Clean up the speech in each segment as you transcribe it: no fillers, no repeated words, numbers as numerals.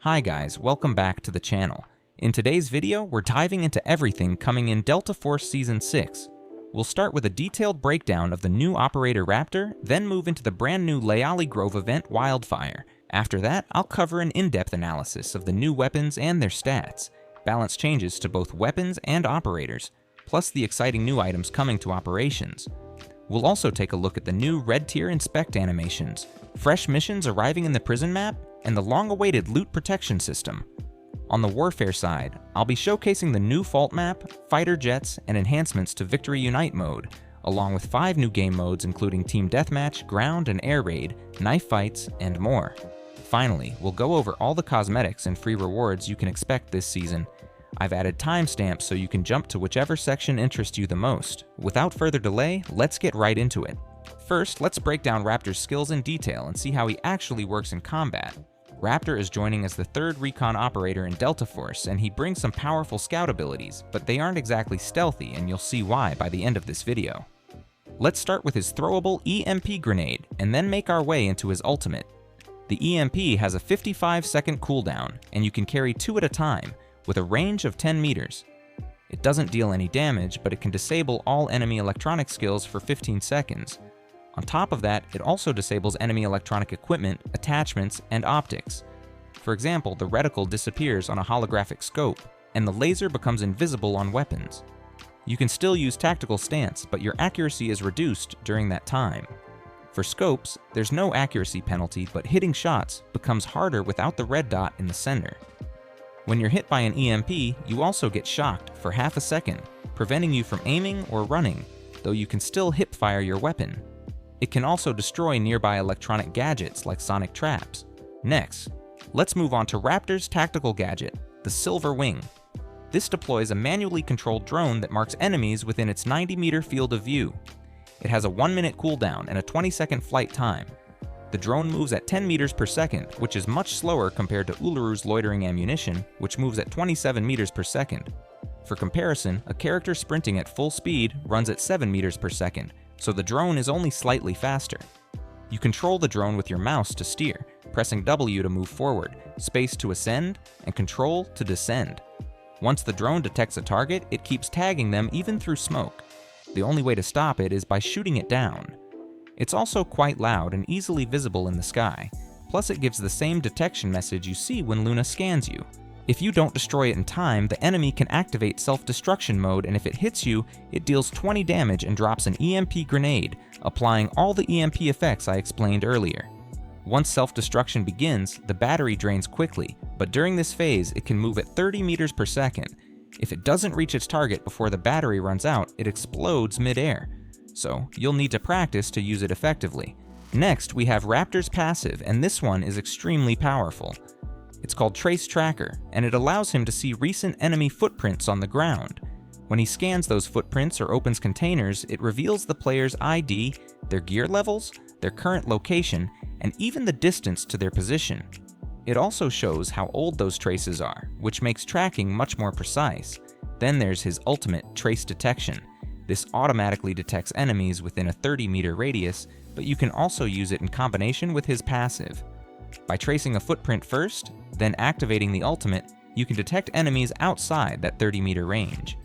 Hi guys, welcome back to the channel. In today's video, we're diving into everything coming in Delta Force Season 6. We'll start with a detailed breakdown of the new Operator Raptor, then move into the brand new Layali Grove event Wildfire. After that, I'll cover an in-depth analysis of the new weapons and their stats, balance changes to both weapons and operators, plus the exciting new items coming to operations. We'll also take a look at the new Red Tier Inspect animations, fresh missions arriving in the prison map, and the long-awaited loot protection system. On the warfare side, I'll be showcasing the new Fault map, fighter jets, and enhancements to Victory Unite mode, along with 5 new game modes including Team Deathmatch, Ground and Air Raid, Knife Fights, and more. Finally, we'll go over all the cosmetics and free rewards you can expect this season. I've added timestamps so you can jump to whichever section interests you the most. Without further delay, let's get right into it. First, let's break down Raptor's skills in detail and see how he actually works in combat. Raptor is joining as the 3rd recon operator in Delta Force, and he brings some powerful scout abilities, but they aren't exactly stealthy, and you'll see why by the end of this video. Let's start with his throwable EMP grenade, and then make our way into his ultimate. The EMP has a 55-second cooldown, and you can carry 2 at a time, with a range of 10 meters. It doesn't deal any damage, but it can disable all enemy electronic skills for 15 seconds. On top of that, it also disables enemy electronic equipment, attachments, and optics. For example, the reticle disappears on a holographic scope, and the laser becomes invisible on weapons. You can still use tactical stance, but your accuracy is reduced during that time. For scopes, there's no accuracy penalty, but hitting shots becomes harder without the red dot in the center. When you're hit by an EMP, you also get shocked for half a second, preventing you from aiming or running, though you can still hip-fire your weapon. It can also destroy nearby electronic gadgets like sonic traps. Next, let's move on to Raptor's tactical gadget, the Silver Wing. This deploys a manually controlled drone that marks enemies within its 90-meter field of view. It has a 1-minute cooldown and a 20-second flight time. The drone moves at 10 meters per second, which is much slower compared to Ularu's loitering ammunition, which moves at 27 meters per second. For comparison, a character sprinting at full speed runs at 7 meters per second, so the drone is only slightly faster. You control the drone with your mouse to steer, pressing W to move forward, space to ascend, and control to descend. Once the drone detects a target, it keeps tagging them even through smoke. The only way to stop it is by shooting it down. It's also quite loud and easily visible in the sky, plus it gives the same detection message you see when Luna scans you. If you don't destroy it in time, the enemy can activate self-destruction mode, and if it hits you, it deals 20 damage and drops an EMP grenade, applying all the EMP effects I explained earlier. Once self-destruction begins, the battery drains quickly, but during this phase, it can move at 30 meters per second. If it doesn't reach its target before the battery runs out, it explodes mid-air. So, you'll need to practice to use it effectively. Next, we have Raptor's passive, and this one is extremely powerful. It's called Trace Tracker, and it allows him to see recent enemy footprints on the ground. When he scans those footprints or opens containers, it reveals the player's ID, their gear levels, their current location, and even the distance to their position. It also shows how old those traces are, which makes tracking much more precise. Then there's his ultimate, Trace Detection. This automatically detects enemies within a 30-meter radius, but you can also use it in combination with his passive. By tracing a footprint first, then activating the ultimate, you can detect enemies outside that 30-meter range.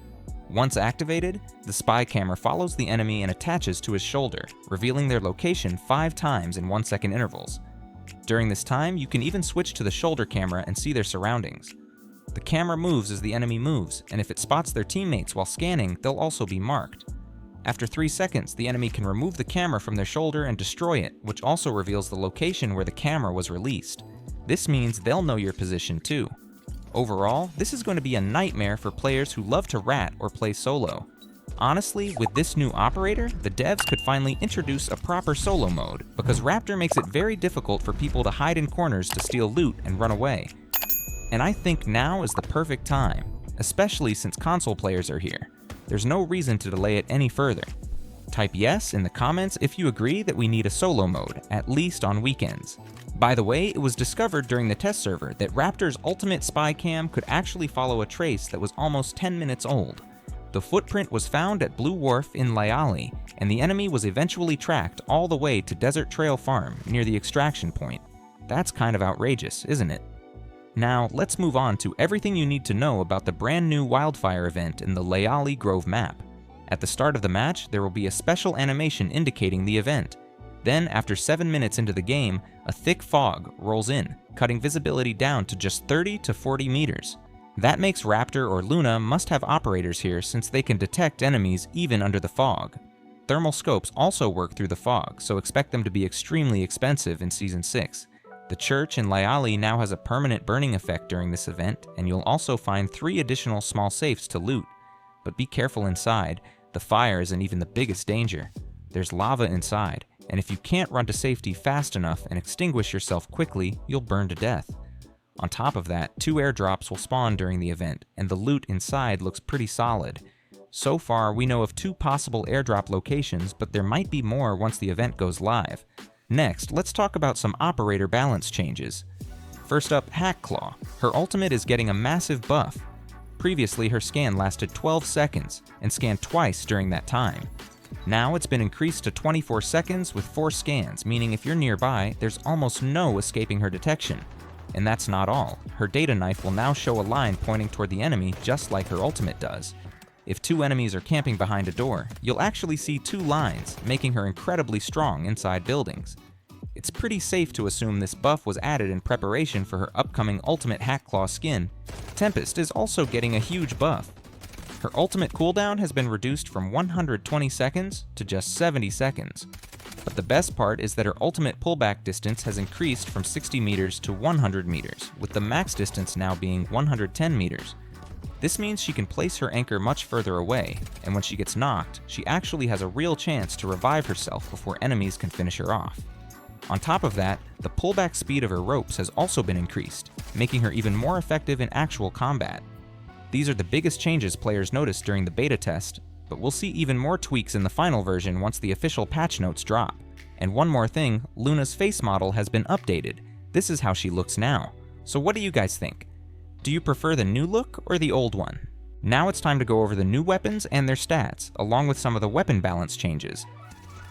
Once activated, the spy camera follows the enemy and attaches to his shoulder, revealing their location 5 times in 1-second intervals. During this time, you can even switch to the shoulder camera and see their surroundings. The camera moves as the enemy moves, and if it spots their teammates while scanning, they'll also be marked. After 3 seconds, the enemy can remove the camera from their shoulder and destroy it, which also reveals the location where the camera was released. This means they'll know your position too. Overall, this is going to be a nightmare for players who love to rat or play solo. Honestly, with this new operator, the devs could finally introduce a proper solo mode, because Raptor makes it very difficult for people to hide in corners to steal loot and run away. And I think now is the perfect time, especially since console players are here. There's no reason to delay it any further. Type yes in the comments if you agree that we need a solo mode, at least on weekends. By the way, it was discovered during the test server that Raptor's ultimate spy cam could actually follow a trace that was almost 10 minutes old. The footprint was found at Blue Wharf in Layali, and the enemy was eventually tracked all the way to Desert Trail Farm near the extraction point. That's kind of outrageous, isn't it? Now, let's move on to everything you need to know about the brand new Wildfire event in the Layali Grove map. At the start of the match, there will be a special animation indicating the event. Then, after 7 minutes into the game, a thick fog rolls in, cutting visibility down to just 30 to 40 meters. That makes Raptor or Luna must have operators here since they can detect enemies even under the fog. Thermal scopes also work through the fog, so expect them to be extremely expensive in Season 6. The church in Layali now has a permanent burning effect during this event, and you'll also find 3 additional small safes to loot. But be careful inside, the fire isn't even the biggest danger. There's lava inside, and if you can't run to safety fast enough and extinguish yourself quickly, you'll burn to death. On top of that, 2 airdrops will spawn during the event, and the loot inside looks pretty solid. So far, we know of 2 possible airdrop locations, but there might be more once the event goes live. Next, let's talk about some operator balance changes. First up, Hackclaw. Her ultimate is getting a massive buff. Previously, her scan lasted 12 seconds, and scanned twice during that time. Now it's been increased to 24 seconds with 4 scans, meaning if you're nearby, there's almost no escaping her detection. And that's not all. Her data knife will now show a line pointing toward the enemy just like her ultimate does. If 2 enemies are camping behind a door, you'll actually see 2 lines, making her incredibly strong inside buildings. It's pretty safe to assume this buff was added in preparation for her upcoming ultimate Hackclaw skin. Tempest is also getting a huge buff. Her ultimate cooldown has been reduced from 120 seconds to just 70 seconds. But the best part is that her ultimate pullback distance has increased from 60 meters to 100 meters, with the max distance now being 110 meters. This means she can place her anchor much further away, and when she gets knocked, she actually has a real chance to revive herself before enemies can finish her off. On top of that, the pullback speed of her ropes has also been increased, making her even more effective in actual combat. These are the biggest changes players noticed during the beta test, but we'll see even more tweaks in the final version once the official patch notes drop. And one more thing, Luna's face model has been updated. This is how she looks now. So what do you guys think? Do you prefer the new look or the old one? Now it's time to go over the new weapons and their stats, along with some of the weapon balance changes.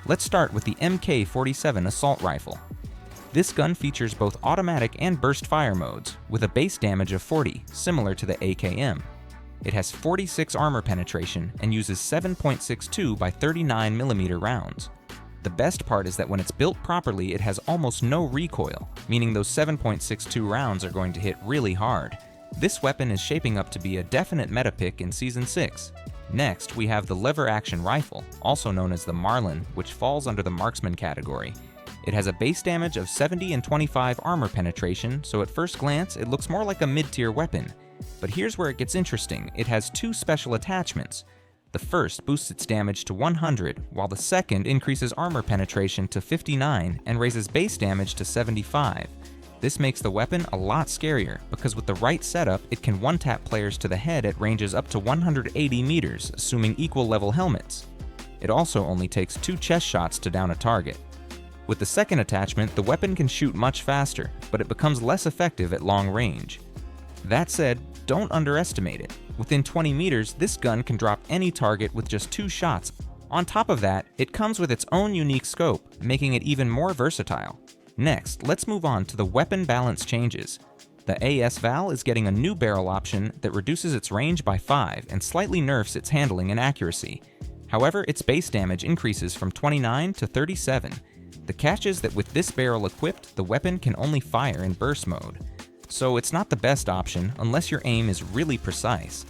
Let's start with the MK47 assault rifle. This gun features both automatic and burst fire modes, with a base damage of 40, similar to the AKM. It has 46 armor penetration and uses 7.62 by 39mm rounds. The best part is that when it's built properly, it has almost no recoil, meaning those 7.62 rounds are going to hit really hard. This weapon is shaping up to be a definite meta pick in Season 6. Next, we have the Lever-Action Rifle, also known as the Marlin, which falls under the Marksman category. It has a base damage of 70 and 25 armor penetration, so at first glance, it looks more like a mid-tier weapon. But here's where it gets interesting. It has 2 special attachments. The first boosts its damage to 100, while the second increases armor penetration to 59 and raises base damage to 75. This makes the weapon a lot scarier, because with the right setup, it can one-tap players to the head at ranges up to 180 meters, assuming equal level helmets. It also only takes 2 chest shots to down a target. With the second attachment, the weapon can shoot much faster, but it becomes less effective at long range. That said, don't underestimate it. Within 20 meters, this gun can drop any target with just 2 shots. On top of that, it comes with its own unique scope, making it even more versatile. Next, let's move on to the weapon balance changes. The AS Val is getting a new barrel option that reduces its range by 5 and slightly nerfs its handling and accuracy. However, its base damage increases from 29 to 37. The catch is that with this barrel equipped, the weapon can only fire in burst mode. So it's not the best option unless your aim is really precise.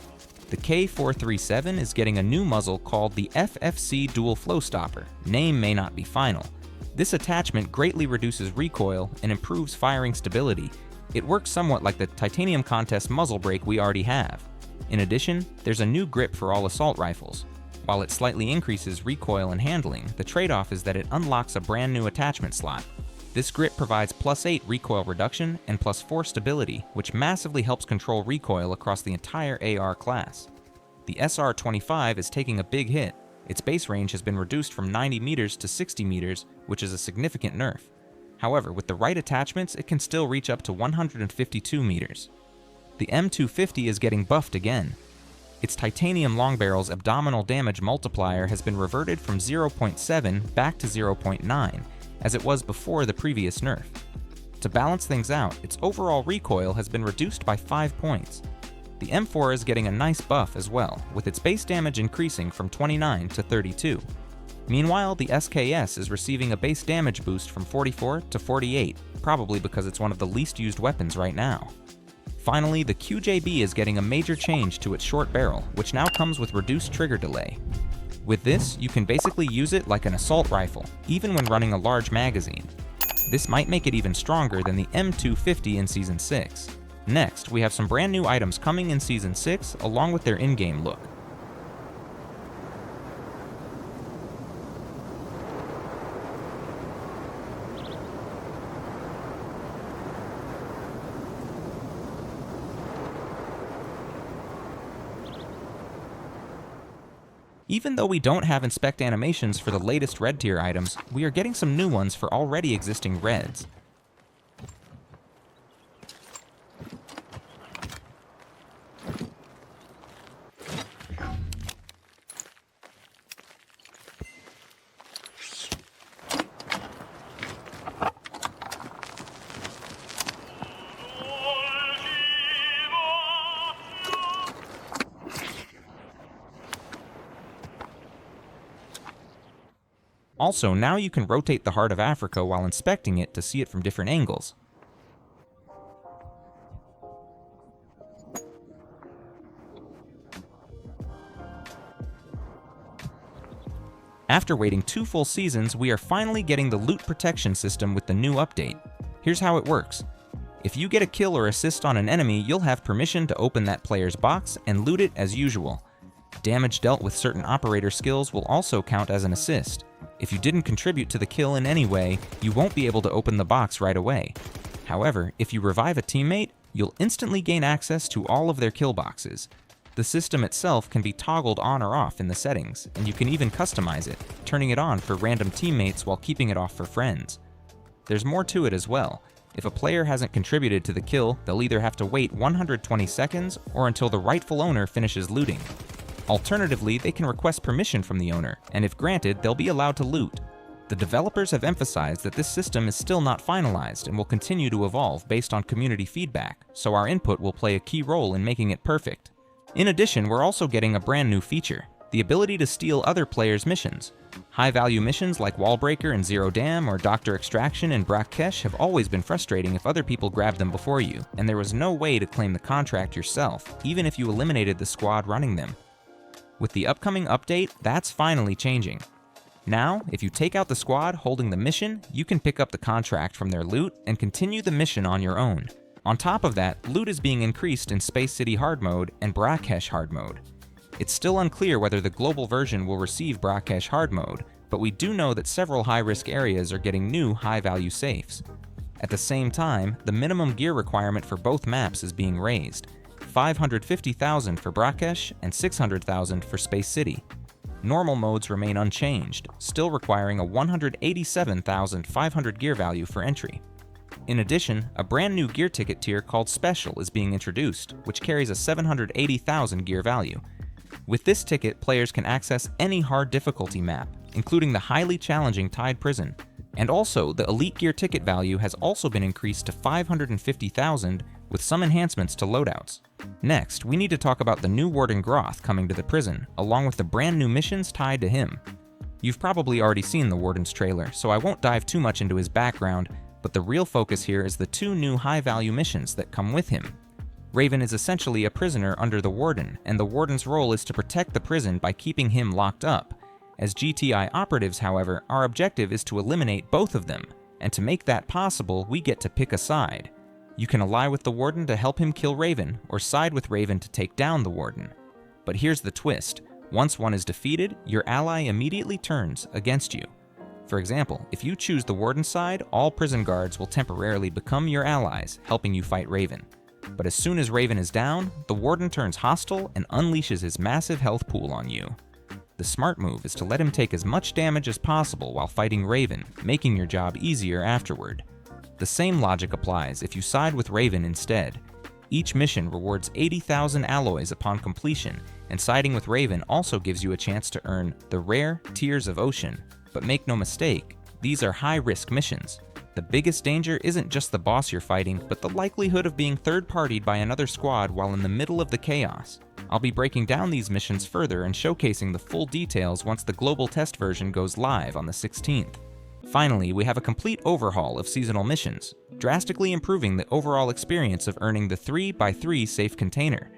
The K437 is getting a new muzzle called the FFC Dual Flow Stopper. Name may not be final. This attachment greatly reduces recoil and improves firing stability. It works somewhat like the Titanium Contest muzzle brake we already have. In addition, there's a new grip for all assault rifles. While it slightly increases recoil and handling, the trade-off is that it unlocks a brand new attachment slot. This grip provides +8 recoil reduction and +4 stability, which massively helps control recoil across the entire AR class. The SR25 is taking a big hit. Its base range has been reduced from 90 meters to 60 meters, which is a significant nerf. However, with the right attachments, it can still reach up to 152 meters. The M250 is getting buffed again. Its titanium long barrel's abdominal damage multiplier has been reverted from 0.7 back to 0.9, as it was before the previous nerf. To balance things out, its overall recoil has been reduced by 5 points. The M4 is getting a nice buff as well, with its base damage increasing from 29 to 32. Meanwhile, the SKS is receiving a base damage boost from 44 to 48, probably because it's one of the least used weapons right now. Finally, the QJB is getting a major change to its short barrel, which now comes with reduced trigger delay. With this, you can basically use it like an assault rifle, even when running a large magazine. This might make it even stronger than the M250 in Season 6. Next, we have some brand new items coming in Season 6 along with their in-game look. Even though we don't have inspect animations for the latest red tier items, we are getting some new ones for already existing reds. Also, now you can rotate the Heart of Africa while inspecting it to see it from different angles. After waiting 2 full seasons, we are finally getting the loot protection system with the new update. Here's how it works. If you get a kill or assist on an enemy, you'll have permission to open that player's box and loot it as usual. Damage dealt with certain operator skills will also count as an assist. If you didn't contribute to the kill in any way, you won't be able to open the box right away. However, if you revive a teammate, you'll instantly gain access to all of their kill boxes. The system itself can be toggled on or off in the settings, and you can even customize it, turning it on for random teammates while keeping it off for friends. There's more to it as well. If a player hasn't contributed to the kill, they'll either have to wait 120 seconds or until the rightful owner finishes looting. Alternatively, they can request permission from the owner, and if granted, they'll be allowed to loot. The developers have emphasized that this system is still not finalized and will continue to evolve based on community feedback, so our input will play a key role in making it perfect. In addition, we're also getting a brand new feature, the ability to steal other players' missions. High-value missions like Wallbreaker and Zero Dam or Doctor Extraction and Brakesh have always been frustrating if other people grabbed them before you, and there was no way to claim the contract yourself, even if you eliminated the squad running them. With the upcoming update, that's finally changing. Now, if you take out the squad holding the mission, you can pick up the contract from their loot and continue the mission on your own. On top of that, loot is being increased in Space City Hard Mode and Brakesh Hard Mode. It's still unclear whether the global version will receive Brakesh Hard Mode, but we do know that several high-risk areas are getting new high-value safes. At the same time, the minimum gear requirement for both maps is being raised. 550,000 for Brakesh and 600,000 for Space City. Normal modes remain unchanged, still requiring a 187,500 gear value for entry. In addition, a brand new gear ticket tier called Special is being introduced, which carries a 780,000 gear value. With this ticket, players can access any hard difficulty map, including the highly challenging Tide Prison. And also, the Elite Gear ticket value has also been increased to 550,000 with some enhancements to loadouts. Next, we need to talk about the new Warden Ghroth coming to the prison, along with the brand new missions tied to him. You've probably already seen the Warden's trailer, so I won't dive too much into his background, but the real focus here is the 2 new high-value missions that come with him. Raven is essentially a prisoner under the Warden, and the Warden's role is to protect the prison by keeping him locked up. As GTI operatives, however, our objective is to eliminate both of them, and to make that possible, we get to pick a side. You can ally with the Warden to help him kill Raven, or side with Raven to take down the Warden. But here's the twist. Once one is defeated, your ally immediately turns against you. For example, if you choose the Warden's side, all prison guards will temporarily become your allies, helping you fight Raven. But as soon as Raven is down, the Warden turns hostile and unleashes his massive health pool on you. The smart move is to let him take as much damage as possible while fighting Raven, making your job easier afterward. The same logic applies if you side with Raven instead. Each mission rewards 80,000 alloys upon completion, and siding with Raven also gives you a chance to earn the rare Tears of Ocean. But make no mistake, these are high-risk missions. The biggest danger isn't just the boss you're fighting, but the likelihood of being third-partied by another squad while in the middle of the chaos. I'll be breaking down these missions further and showcasing the full details once the global test version goes live on the 16th. Finally, we have a complete overhaul of seasonal missions, drastically improving the overall experience of earning the 3x3 safe container.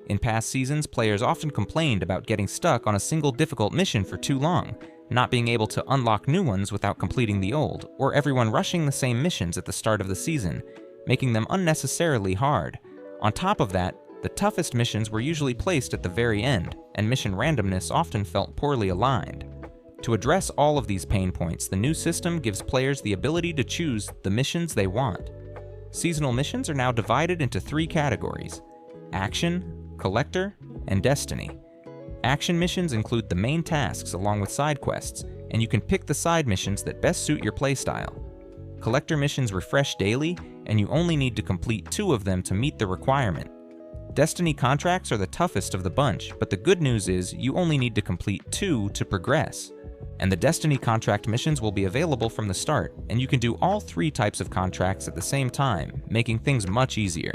In past seasons, players often complained about getting stuck on a single difficult mission for too long, not being able to unlock new ones without completing the old, or everyone rushing the same missions at the start of the season, making them unnecessarily hard. On top of that, the toughest missions were usually placed at the very end, and mission randomness often felt poorly aligned. To address all of these pain points, the new system gives players the ability to choose the missions they want. Seasonal missions are now divided into 3 categories: Action, Collector, and Destiny. Action missions include the main tasks along with side quests, and you can pick the side missions that best suit your playstyle. Collector missions refresh daily, and you only need to complete 2 of them to meet the requirement. Destiny contracts are the toughest of the bunch, but the good news is you only need to complete 2 to progress. And the Destiny contract missions will be available from the start, and you can do all 3 types of contracts at the same time, making things much easier.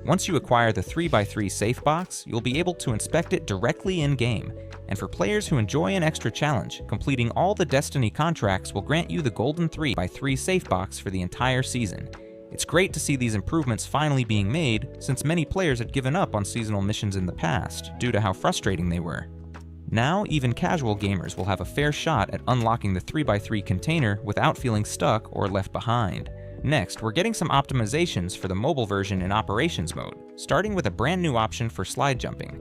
Once you acquire the 3x3 safe box, you'll be able to inspect it directly in-game, and for players who enjoy an extra challenge, completing all the Destiny contracts will grant you the golden 3x3 safe box for the entire season. It's great to see these improvements finally being made, since many players had given up on seasonal missions in the past, due to how frustrating they were. Now, even casual gamers will have a fair shot at unlocking the 3x3 container without feeling stuck or left behind. Next, we're getting some optimizations for the mobile version in Operations mode, starting with a brand new option for slide jumping.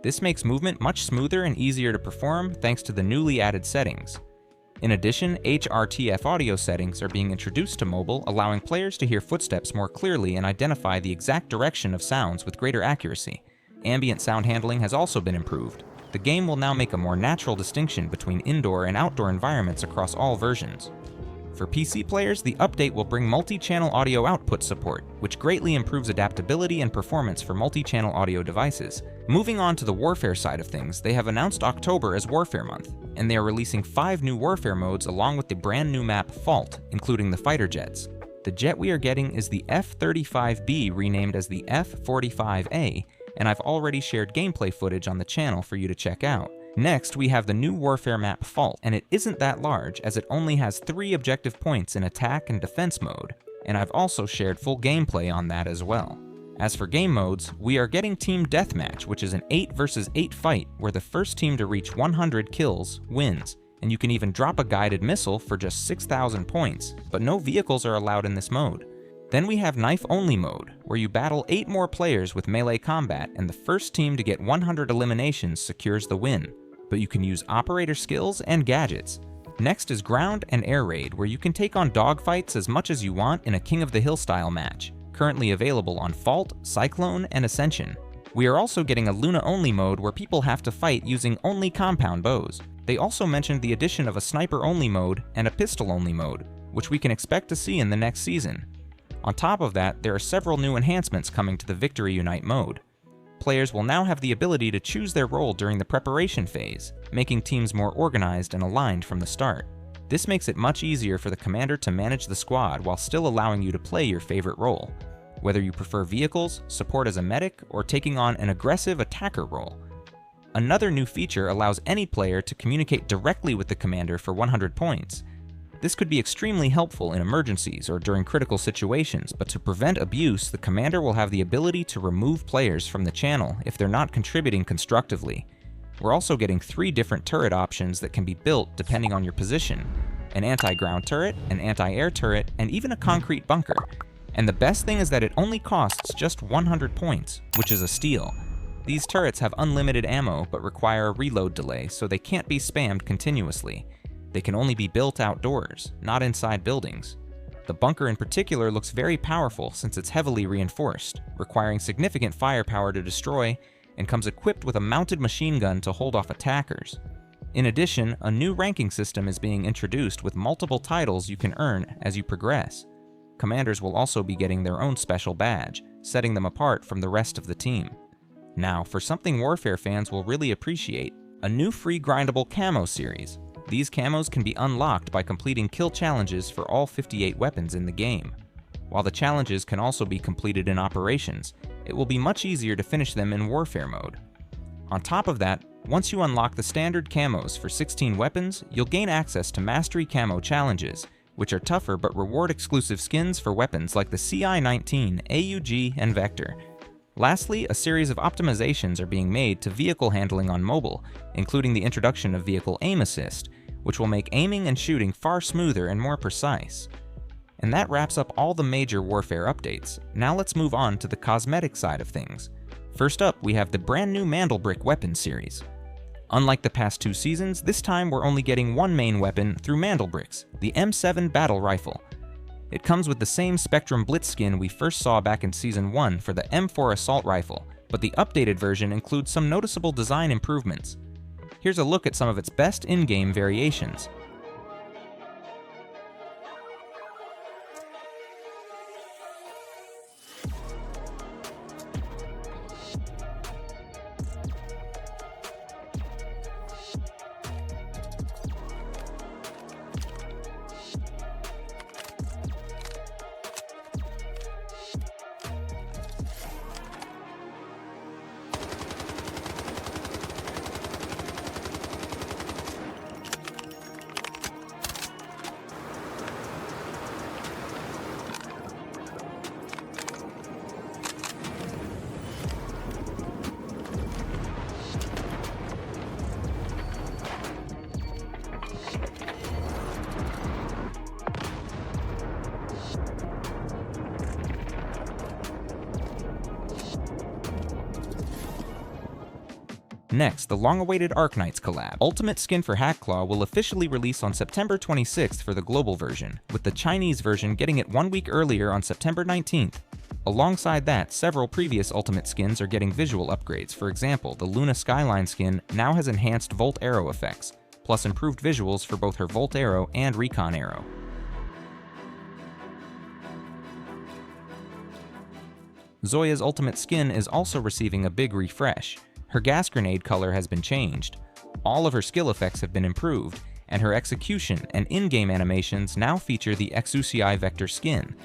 This makes movement much smoother and easier to perform thanks to the newly added settings. In addition, HRTF audio settings are being introduced to mobile, allowing players to hear footsteps more clearly and identify the exact direction of sounds with greater accuracy. Ambient sound handling has also been improved. The game will now make a more natural distinction between indoor and outdoor environments across all versions. For PC players, the update will bring multi-channel audio output support, which greatly improves adaptability and performance for multi-channel audio devices. Moving on to the Warfare side of things, they have announced October as Warfare Month, and they are releasing 5 new Warfare modes along with the brand new map Fault, including the fighter jets. The jet we are getting is the F-35B, renamed as the F-45A, and I've already shared gameplay footage on the channel for you to check out. Next, we have the new Warfare map Fault, and it isn't that large as it only has 3 objective points in attack and defense mode, and I've also shared full gameplay on that as well. As for game modes, we are getting Team Deathmatch, which is an 8 vs 8 fight where the first team to reach 100 kills wins, and you can even drop a guided missile for just 6,000 points, but no vehicles are allowed in this mode. Then we have Knife Only mode, where you battle 8 more players with melee combat, and the first team to get 100 eliminations secures the win. But you can use operator skills and gadgets. Next is Ground and Air Raid, where you can take on dogfights as much as you want in a King of the Hill style match, currently available on Fault, Cyclone, and Ascension. We are also getting a Luna Only mode where people have to fight using only compound bows. They also mentioned the addition of a Sniper Only mode and a Pistol Only mode, which we can expect to see in the next season. On top of that, there are several new enhancements coming to the Victory Unite mode. Players will now have the ability to choose their role during the preparation phase, making teams more organized and aligned from the start. This makes it much easier for the commander to manage the squad while still allowing you to play your favorite role, whether you prefer vehicles, support as a medic, or taking on an aggressive attacker role. Another new feature allows any player to communicate directly with the commander for 100 points. This could be extremely helpful in emergencies or during critical situations, but to prevent abuse, the commander will have the ability to remove players from the channel if they're not contributing constructively. We're also getting 3 different turret options that can be built depending on your position: an anti-ground turret, an anti-air turret, and even a concrete bunker. And the best thing is that it only costs just 100 points, which is a steal. These turrets have unlimited ammo but require a reload delay, so they can't be spammed continuously. They can only be built outdoors, not inside buildings. The bunker in particular looks very powerful since it's heavily reinforced, requiring significant firepower to destroy, and comes equipped with a mounted machine gun to hold off attackers. In addition, a new ranking system is being introduced with multiple titles you can earn as you progress. Commanders will also be getting their own special badge, setting them apart from the rest of the team. Now, for something Warfare fans will really appreciate, a new free grindable camo series. These camos can be unlocked by completing kill challenges for all 58 weapons in the game. While the challenges can also be completed in Operations, it will be much easier to finish them in Warfare mode. On top of that, once you unlock the standard camos for 16 weapons, you'll gain access to Mastery Camo challenges, which are tougher but reward-exclusive skins for weapons like the CI-19, AUG, and Vector. Lastly, a series of optimizations are being made to vehicle handling on mobile, including the introduction of Vehicle Aim Assist, which will make aiming and shooting far smoother and more precise. And that wraps up all the major Warfare updates. Now let's move on to the cosmetic side of things. First up, we have the brand new Mandelbrick weapon series. Unlike the past 2 seasons, this time we're only getting one main weapon through Mandelbricks, the M7 battle rifle. It comes with the same Spectrum Blitz skin we first saw back in Season 1 for the M4 assault rifle, but the updated version includes some noticeable design improvements. Here's a look at some of its best in-game variations. Next, the long-awaited Arknights collab. Ultimate skin for Hackclaw will officially release on September 26th for the global version, with the Chinese version getting it 1 week earlier on September 19th. Alongside that, several previous Ultimate skins are getting visual upgrades. For example, the Luna Skyline skin now has enhanced Volt Arrow effects, plus improved visuals for both her Volt Arrow and Recon Arrow. Zoya's Ultimate skin is also receiving a big refresh. Her gas grenade color has been changed, all of her skill effects have been improved, and her execution and in-game animations now feature the Exucii Vector skin.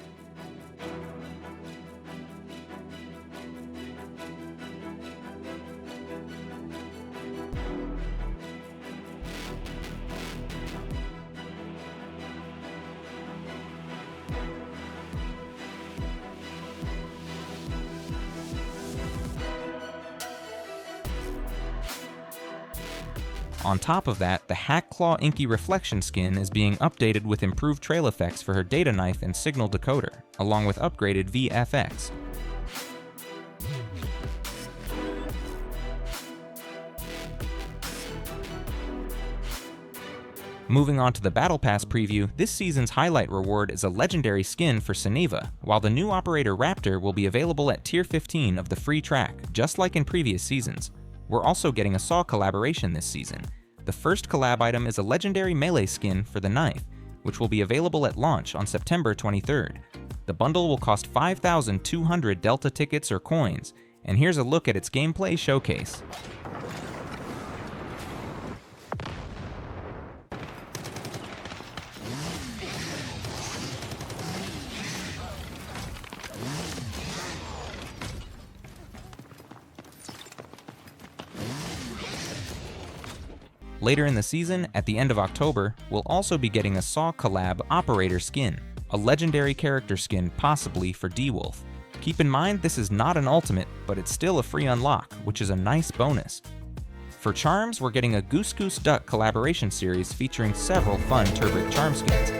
On top of that, the Hackclaw Inky Reflection skin is being updated with improved trail effects for her data knife and signal decoder, along with upgraded VFX. Moving on to the Battle Pass preview, this season's highlight reward is a legendary skin for Seneva, while the new Operator Raptor will be available at Tier 15 of the free track, just like in previous seasons. We're also getting a Saw collaboration this season. The first collab item is a legendary melee skin for the knife, which will be available at launch on September 23rd. The bundle will cost 5,200 Delta tickets or coins, and here's a look at its gameplay showcase. Later in the season, at the end of October, we'll also be getting a Saw collab Operator skin, a legendary character skin possibly for D-Wolf. Keep in mind this is not an ultimate, but it's still a free unlock, which is a nice bonus. For Charms, we're getting a Goose Duck collaboration series featuring several fun Turbrick Charms skins.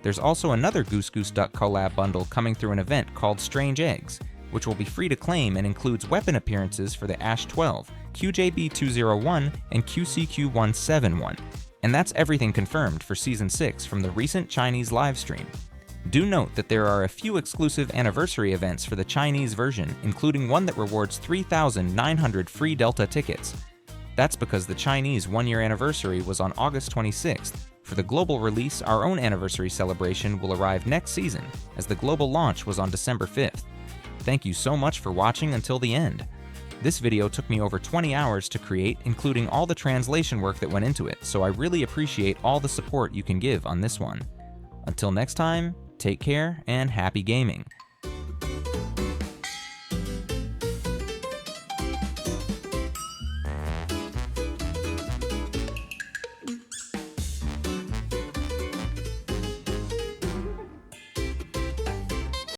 There's also another Goose Duck collab bundle coming through an event called Strange Eggs, which will be free to claim and includes weapon appearances for the Ash 12, QJB201, and QCQ171. And that's everything confirmed for Season 6 from the recent Chinese livestream. Do note that there are a few exclusive anniversary events for the Chinese version, including one that rewards 3,900 free Delta tickets. That's because the Chinese one-year anniversary was on August 26th. For the global release, our own anniversary celebration will arrive next season, as the global launch was on December 5th. Thank you so much for watching until the end. This video took me over 20 hours to create, including all the translation work that went into it, so I really appreciate all the support you can give on this one. Until next time, take care and happy gaming.